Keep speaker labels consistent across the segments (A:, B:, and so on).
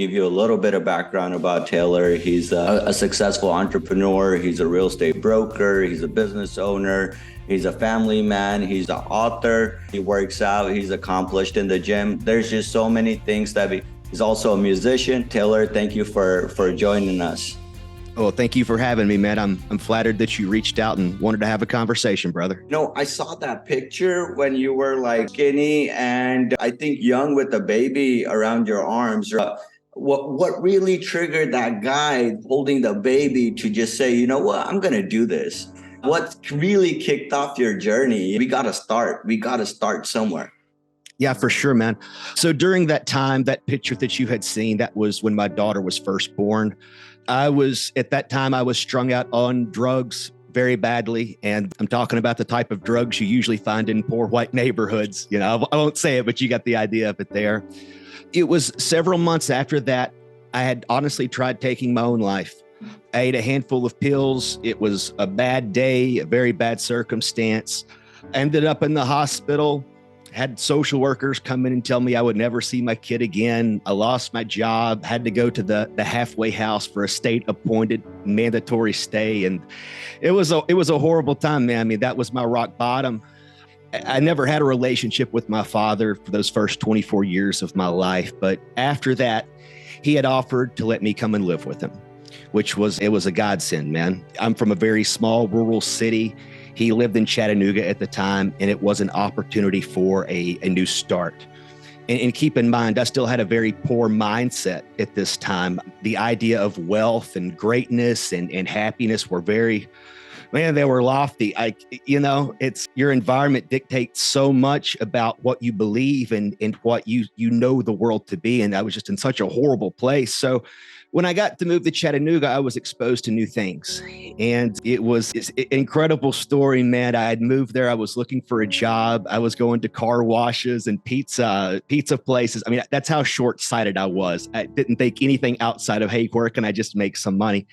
A: give you a little bit of background about Taylor. He's a successful entrepreneur. He's a real estate broker. He's a business owner. He's a family man. He's an author. He works out. He's accomplished in the gym. There's just so many things that he's also a musician. Taylor, thank you for joining us.
B: Oh, thank you for having me, man. I'm flattered that you reached out and wanted to have a conversation, brother.
A: I saw that picture when you were like skinny and I think young with a baby around your arms. What really triggered that guy holding the baby to just say, you know what, I'm going to do this? What really kicked off your journey? We got to start somewhere.
B: Yeah, for sure, man. So during that time, that picture that you had seen, that was when my daughter was first born. At that time, I was strung out on drugs very badly. And I'm talking about the type of drugs you usually find in poor white neighborhoods. I won't say it, but you got the idea of it there. It was several months after that, I had honestly tried taking my own life. I ate a handful of pills. It was a bad day, a very bad circumstance. I ended up in the hospital. Had social workers come in and tell me I would never see my kid again. I lost my job, had to go to the halfway house for a state-appointed mandatory stay. And it was a horrible time, man. I mean, that was my rock bottom. I never had a relationship with my father for those first 24 years of my life. But after that, he had offered to let me come and live with him, it was a godsend, man. I'm from a very small rural city. He lived in Chattanooga at the time, and it was an opportunity for a new start. And keep in mind, I still had a very poor mindset at this time. The idea of wealth and greatness and happiness were they were lofty. It's your environment dictates so much about what you believe and what you know the world to be. And I was just in such a horrible place. So when I got to move to Chattanooga, I was exposed to new things. And it's an incredible story, man. I had moved there. I was looking for a job. I was going to car washes and pizza places. I mean, that's how short-sighted I was. I didn't think anything outside of, hey, where can I just make some money?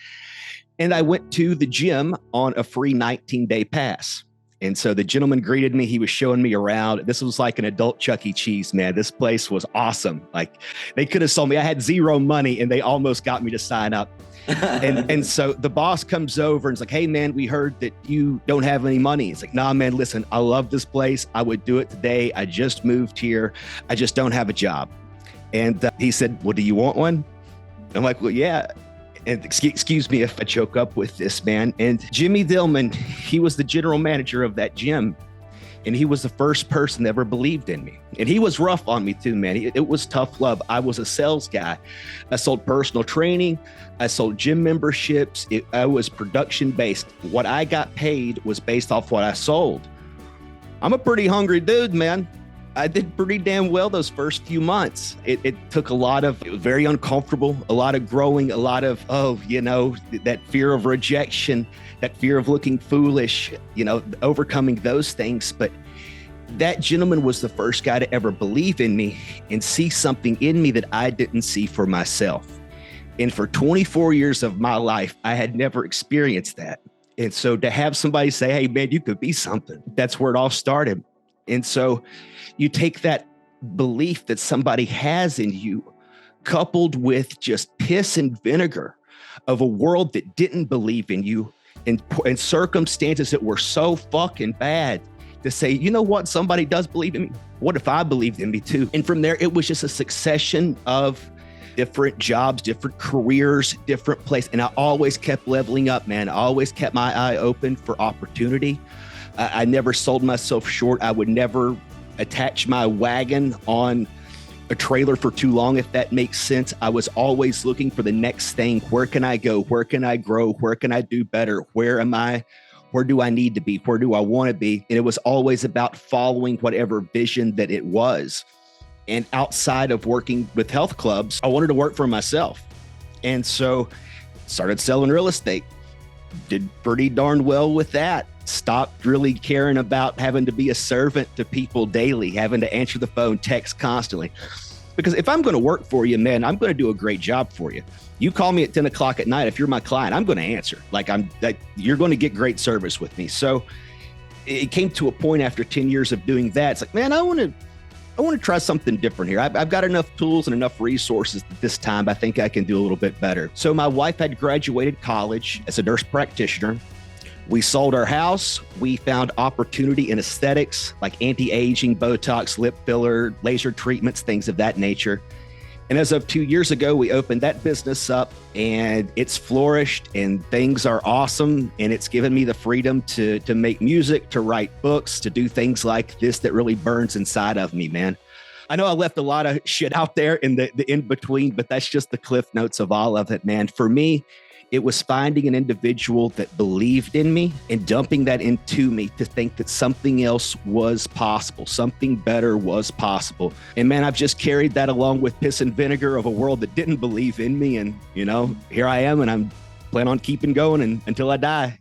B: And I went to the gym on a free 19-day pass. And so the gentleman greeted me. He was showing me around. This was like an adult Chuck E. Cheese, man. This place was awesome. Like they could have sold me. I had zero money and they almost got me to sign up. And so the boss comes over and is like, hey, man, we heard that you don't have any money. It's like, nah, man, listen, I love this place. I would do it today. I just moved here. I just don't have a job. And he said, well, do you want one? I'm like, well, yeah. And excuse me if I choke up with this, man. And Jimmy Dillman, he was the general manager of that gym. And he was the first person that ever believed in me. And he was rough on me too, man. It was tough love. I was a sales guy. I sold personal training. I sold gym memberships. I was production based. What I got paid was based off what I sold. I'm a pretty hungry dude, man. I did pretty damn well those first few months. It took it was very uncomfortable, a lot of growing, a lot of, that fear of rejection, that fear of looking foolish, overcoming those things. But that gentleman was the first guy to ever believe in me and see something in me that I didn't see for myself. And for 24 years of my life, I had never experienced that. And so to have somebody say, hey, man, you could be something, that's where it all started. And so you take that belief that somebody has in you, coupled with just piss and vinegar of a world that didn't believe in you and circumstances that were so fucking bad, to say, you know what, somebody does believe in me. What if I believed in me too? And from there, it was just a succession of different jobs, different careers, different places. And I always kept leveling up, man. I always kept my eye open for opportunity. I never sold myself short. I would never attach my wagon on a trailer for too long, if that makes sense. I was always looking for the next thing. Where can I go? Where can I grow? Where can I do better? Where am I? Where do I need to be? Where do I want to be? And it was always about following whatever vision that it was. And outside of working with health clubs, I wanted to work for myself. And so started selling real estate. Did pretty darn well with that. Stopped really caring about having to be a servant to people daily, having to answer the phone, text constantly. Because if I'm going to work for you, man, I'm going to do a great job for you. You call me at 10 o'clock at night. If you're my client, I'm going to answer. You're going to get great service with me. So it came to a point after 10 years of doing that. It's like, man, I want I want to try something different here. I've got enough tools and enough resources at this time. I think I can do a little bit better. So my wife had graduated college as a nurse practitioner. We sold our house. We found opportunity in aesthetics like anti-aging, Botox, lip filler, laser treatments, things of that nature. And as of 2 years ago, we opened that business up and it's flourished and things are awesome. And it's given me the freedom to make music, to write books, to do things like this that really burns inside of me, man. I know I left a lot of shit out there in the in-between, but that's just the cliff notes of all of it, man. For me, it was finding an individual that believed in me and dumping that into me to think that something else was possible, something better was possible. And man, I've just carried that along with piss and vinegar of a world that didn't believe in me. And, here I am and I'm planning on keeping going until I die,